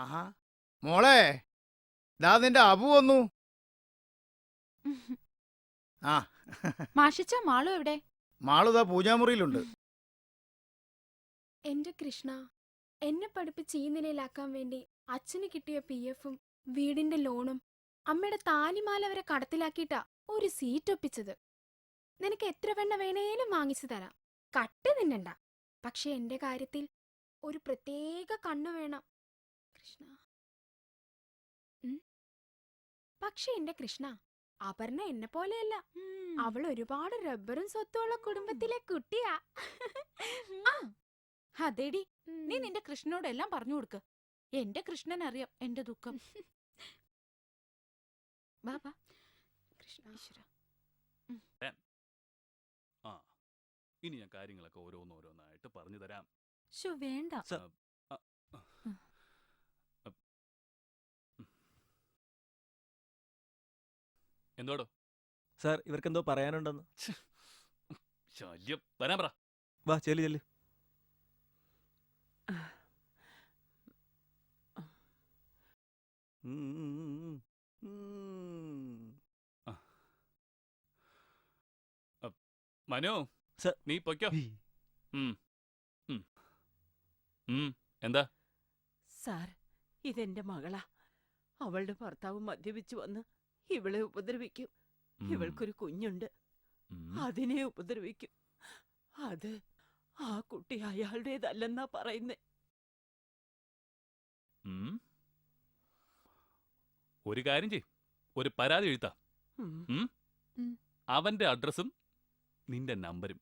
ആഹാ മോളെ, ദാ നിന്റെ അബു വന്നു. ആ മാഷിച്ച മാളു എവിടെ? മാളുതാ പൂജാമുറിയിലുണ്ട്. എന്റെ കൃഷ്ണ, എന്നെ പഠിപ്പിച്ച് ഈ നിലയിലാക്കാൻ വേണ്ടി അച്ഛന് കിട്ടിയ PF-ഉം വീടിന്റെ ലോണും അമ്മയുടെ താലിമാല വരെ കടത്തിലാക്കിയിട്ടാ ഒരു സീറ്റ് ഒപ്പിച്ചത്. നിനക്ക് എത്ര വെണ്ണ വേണേലും വാങ്ങിച്ചു തരാം, കട്ട് തിന്നണ്ട. പക്ഷെ എന്റെ കാര്യത്തിൽ ഒരു പ്രത്യേക കണ്ണു വേണം കൃഷ്ണ. പക്ഷെ എന്റെ കൃഷ്ണ, അപർണ എന്നെ പോലെയല്ല. അവൾ ഒരുപാട് റബ്ബറും സ്വത്തുള്ള കുടുംബത്തിലെ കുട്ടിയാ. അതേടി, നീ നിന്റെ കൃഷ്ണനോടെല്ലാം പറഞ്ഞു കൊടുക്ക്. എന്റെ കൃഷ്ണൻ അറിയാം എന്റെ ദുഃഖം. ബാബാ കൃഷ്ണ, ഇനി ഞാൻ കാര്യങ്ങളൊക്കെ ഓരോന്നോരോന്നായിട്ട് പറഞ്ഞു തരാം. വേണ്ട. എന്തോടോ സാർ, ഇവർക്കെന്തോ പറയാനുണ്ടെന്ന്. ശല്യം, വരാൻ പറ. വാ ചെല്ലു ചെല്ലു. മനു, സർ. നീ പൊയ്ക്കോ. എന്താ? സാർ, ഇതെന്റെ മകളാ. അവളുടെ ഭർത്താവ് മദ്യപിച്ചു വന്ന് ഇവളെ ഉപദ്രവിക്കും. ഇവൾക്കൊരു കുഞ്ഞുണ്ട്, അതിനെ ഉപദ്രവിക്കും. അത് ആ കുട്ടി അയാളുടേതല്ലെന്നാ പറയുന്നേ. ഒരു കാര്യം ചെയ്, ഒരു പരാതി എഴുത്താ. അവന്റെ അഡ്രസ്സും നിന്റെ നമ്പരും.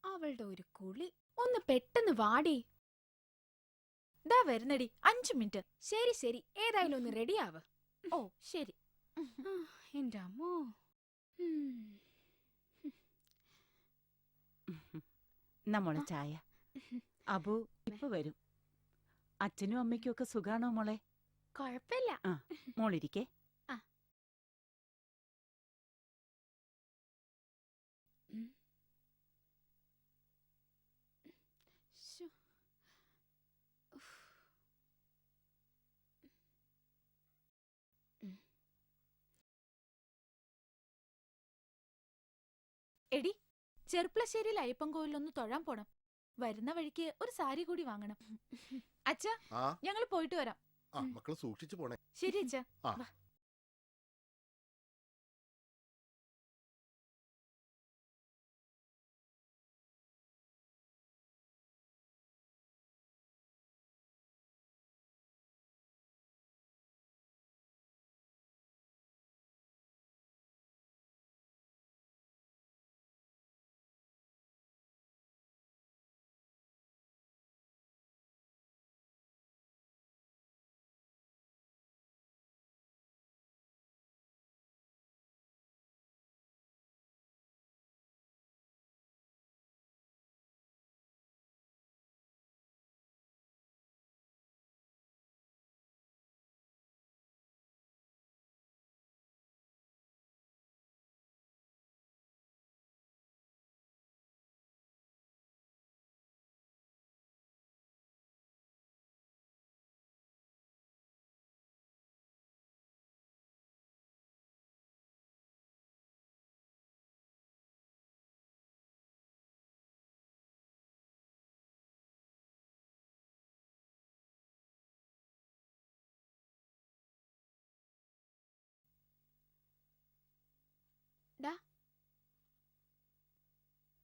അവളുടെ ഒരു കുളി. ഒന്ന് പെട്ടെന്ന് വാടി. ദാ വരുന്നടി, 5 മിനിറ്റ്. ശരി ശരി, ഏതായാലും ഒന്ന് റെഡിയാവ്. ഓ ശരി. എന്റെ അമ്മോ. നമ്മളെ ചായ. അബു ഇപ്പൊ വരും. അച്ഛനും അമ്മയ്ക്കും ഒക്കെ സുഖാണോ മോളെ? കൊഴപ്പില്ല. മോളിരിക്കേ. എടി, ചെർപ്പളശ്ശേരിയിൽ അയ്യപ്പൻകോവിലൊന്ന് തൊഴാൻ പോണം. വരുന്ന വഴിക്ക് ഒരു സാരി കൂടി വാങ്ങണം. അച്ഛാ, ഞങ്ങൾ പോയിട്ട് വരാം. മക്കള് സൂക്ഷിച്ചു പോണേ. ശരി അച്ഛാ.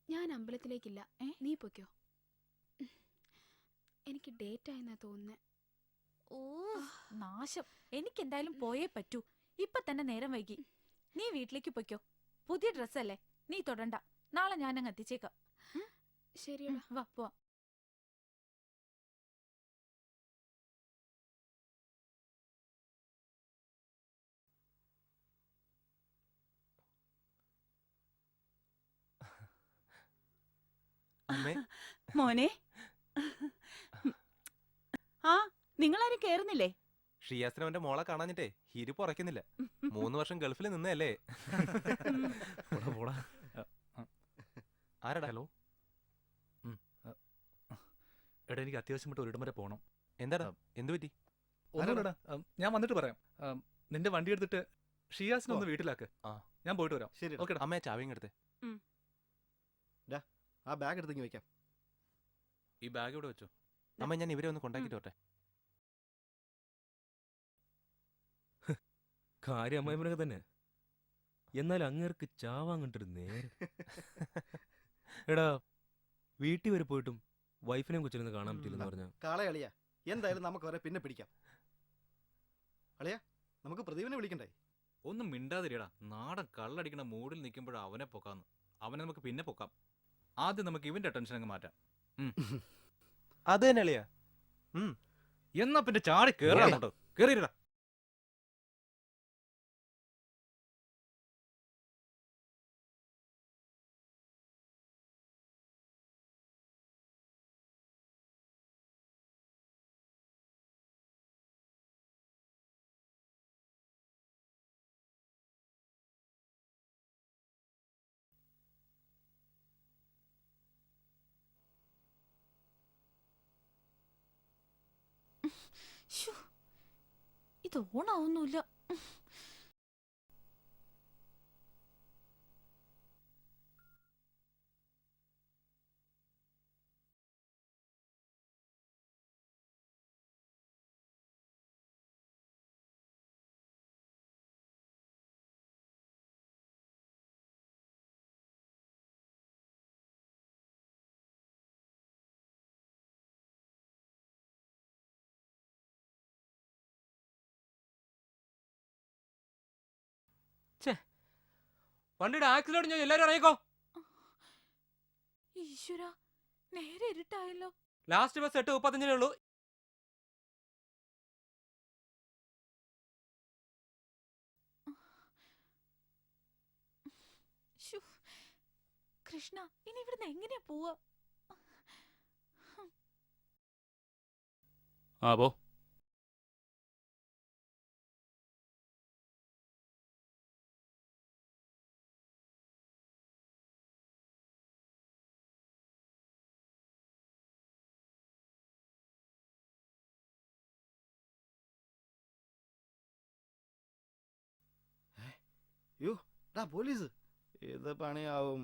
ഞാൻ അമ്പലത്തിലേക്കില്ല, നീ പൊയ്ക്കോ. എനിക്ക് ഡേറ്റ് ആയെന്നാ തോന്നുന്നേ. ഓ നാശം, എനിക്കെന്തായാലും പോയേ പറ്റൂ. ഇപ്പൊ തന്നെ നേരം വൈകി. നീ വീട്ടിലേക്ക് പൊയ്ക്കോ. പുതിയ ഡ്രസ്സല്ലേ, നീ തൊടണ്ട. നാളെ ഞാനങ്ങ് എത്തിച്ചേക്കാം. ശരിയടാ, വാ പോവാം. മോനെ, ആ നിങ്ങളാരും കേറുന്നില്ലേ? ഷിയാസിന് അവന്റെ മോളെ കാണാഞ്ഞിട്ടേ ഹിരിപ്പ് ഉറക്കുന്നില്ല. 3 വർഷം ഗൾഫിൽ നിന്നല്ലേ. ആരടാ? ഹലോ. എടാ, എനിക്ക് അത്യാവശ്യമായിട്ട് ഒരിടം വരെ പോകണം. എന്താടാ എന്തു പറ്റി? ഒന്നുമില്ലടാ, ഞാൻ വന്നിട്ട് പറയാം. നിന്റെ വണ്ടി എടുത്തിട്ട് ഷിയാസിനെ ഒന്ന് വീട്ടിലാക്ക്. ആ. ഞാൻ പോയിട്ട് വരാം. ശരി ഓക്കെടാ. അമ്മയെ ചാവിയും എടുത്തേ. ആ ബാഗ് എടുത്തേക്ക് വെക്കാം. ഈ ബാഗ് ഇവിടെ വെച്ചോ. അമ്മ ഞാൻ ഇവരെ ഒന്ന് കൊണ്ടാക്കിട്ട് വരട്ടെ. കാര്യം അമ്മായിമനൊക്കെ തന്നെ. എന്നാൽ അങ്ങേർക്ക് ചാവാൻ കണ്ടൊരു നേരം. എടാ, വീട്ടിൽ വരെ പോയിട്ടും വൈഫിനെയും കൊച്ചിനെ കാണാൻ പറ്റില്ലെന്ന് പറഞ്ഞ കാളെ അളിയാ, എന്തായാലും നമുക്ക് അവരെ പിന്നെ പിടിക്കാം. അളിയാ, നമുക്ക് പ്രദീപിനെ വിളിക്കണ്ടേ? ഒന്നും മിണ്ടാതിരിയടാ. നാടൻ കള്ളടിക്കണ മൂഡിൽ നിൽക്കുമ്പോഴാണ് അവനെ പൊക്കാന്ന്. അവനെ നമുക്ക് പിന്നെ പൊക്കാം. ആദ്യം നമുക്ക് ഇവന്റെ ടെൻഷൻ അങ്ങ് മാറ്റാം. അത് തന്നെ അളിയാ. എന്നാ പിന്നെ ചാടി കേറാട്ടോ. കേറിയിരടാ. ശ്ശോ, ഇത് ഓണാവുന്നില്ല. വണ്ടിയുടെ ആക്സിഡന്റ് ഞാൻ എല്ലാരും ഇറങ്ങിക്കോ. ഈശ്വര, നേരെ ഇരുട്ടായല്ലോ. ലാസ്റ്റ് ബസ് 8:35 ഉള്ളൂ. ശ്ശോ, കൃഷ്ണ, ഇനി ഇവിടുന്ന് എങ്ങനെയാ പോവാ? ആ പോ. പോലീസ് ഏത് പണിയാവും?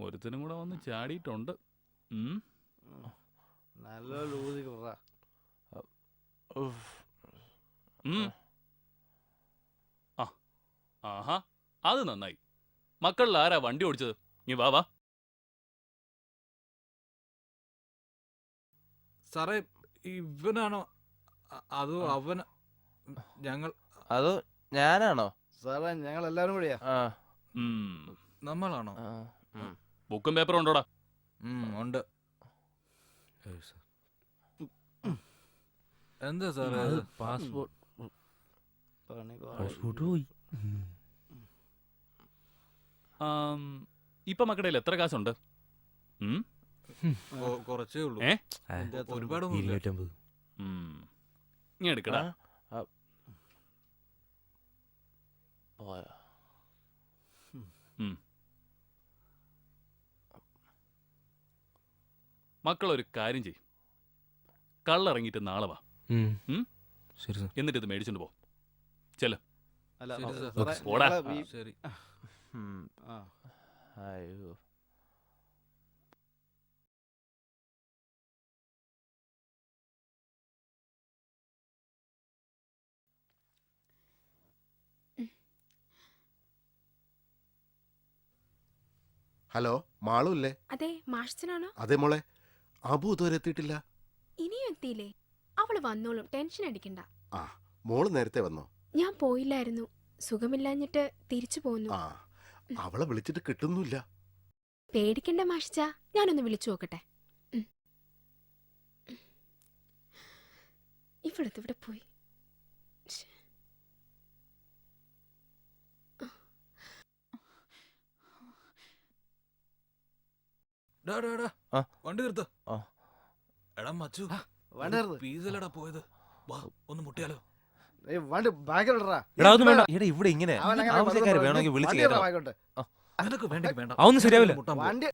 ഒരുത്തനും കൂടെ വന്ന് ചാടിയിട്ടുണ്ട്. നല്ല ലൂതി കുറ. ആഹാ, അത് നന്നായി. മക്കളിൽ ആരാ വണ്ടി ഓടിച്ചത്? നീ വാ വാ. സാറേ, ഇവനാണോ അതോ അവൻ? ഞങ്ങൾ അതോ ഞാനാണോ? സാറേ, ഞങ്ങൾ എല്ലാരും കൂടിയാ. നമ്മളാണോ? ബുക്കും പേപ്പറും ഉണ്ടോടാ? ഉണ്ട്. എന്താ സാറേ? പാസ്പോർട്ട് പണി പോയി. ഇപ്പൊ മക്കളുടെ എത്ര കാശുണ്ട്? കുറച്ചേ ഉള്ളൂ. ഏ? ഒരുപാടൊന്നും 250. നീ എടുക്കടാ. മക്കളൊരു കാര്യം ചെയ്യും, കള്ളിറങ്ങിയിട്ട് നാളെ വാ. ശരി സാർ. എന്നിട്ട് ഇത് മേടിച്ചോണ്ട് പോ. ചെല്ല. അല്ല, ശരി, സാറേ, പോടാ. ഞങ്ങളെ ഈ- ശരി. ആ. അയ്യോ. ഹലോ, മാളൂല്ലേ? അതെ, മാഷച്ചനാണോ? അതെ മോളെ, അബു ഇതുവരെ എത്തിയിട്ടില്ല. ഇനിയും എത്തിയില്ലേ? അവള് വന്നോളും, ടെൻഷൻ അടിക്കണ്ട. ആ, മോള് നേരത്തെ വന്നോ? ഞാൻ പോയില്ലായിരുന്നു, സുഖമില്ലാഞ്ഞിട്ട് തിരിച്ചു പോന്നു. ആ, അവളെ വിളിച്ചിട്ട് കിട്ടുന്നില്ല. പേടിക്കണ്ട മാഷിച്ച, ഞാനൊന്ന് വിളിച്ചു നോക്കട്ടെ. ഇവിടെ പോയി. ശ്ശെ. വണ്ടി നിർത്ത. ആ. എടാ മച്ചു, വണ്ടി നിർത്ത്. പീസലടാ പോയത്. വാ, ഒന്ന് മുട്ടിയാലോ? വണ്ടി ബാക്കിലിടറാ. എടാ ഇവിടെ ഇങ്ങനെ അവൻ അങ്ങനെ ആവശ്യക്കാര് പറഞ്ഞു, വേണമെങ്കിൽ വിളിച്ച് വണ്ടി കയറ്റാം. ഇടറാ ബാക്കിലോട്ട്. നിനക്ക് വേണ്ടെങ്കിൽ വേണ്ട അതൊന്നും ശരിയാവില്ല. മുട്ടാൻ പോ. വണ്ടി